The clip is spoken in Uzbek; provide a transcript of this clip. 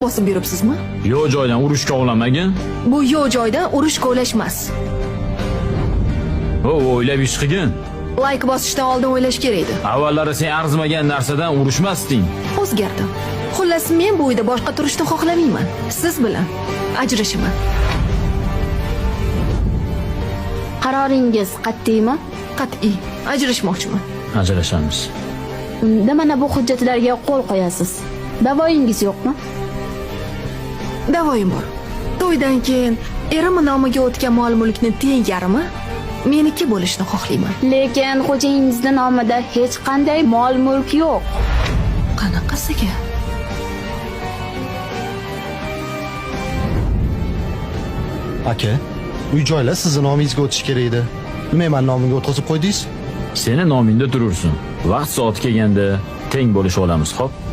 bosib yuribsizmi? Yo'q joydan urushga olamagan. Bu yo'q joydan urush kovlashmas. O'ylab ish qilgin. Like bosishdan oldin o'ylash kerak edi. Avvallari sen arzimagan narsadan urushmasding. O'zgardim. Xullas, men bu uyda boshqa turishni xohlamayman. Siz bilan ajrashaman. Qaroringiz qat'iymi? Qat'iy ajrashmoqchiman. Ajrashamiz. Unda mana bu hujjatlarga qo'l qo'yasiz. Da'voyingiz yo'qmi? Da'voyim bor. To'ydan keyin erim nomiga o'tgan mol-mulkni teng yarmi meniki bo'lishni xohlayman. Lekin xo'jayingizning nomida hech qanday mol-mulk yo'q. Qanaqasiga? Aka, uy-joylar sizning nomingizga o'tishi kerak edi. Nima men nomimga o'tkazib qo'ydingiz? Seni nomingda turursin. Vaqt soati kelganda teng bo'lishib olamiz, xo'p?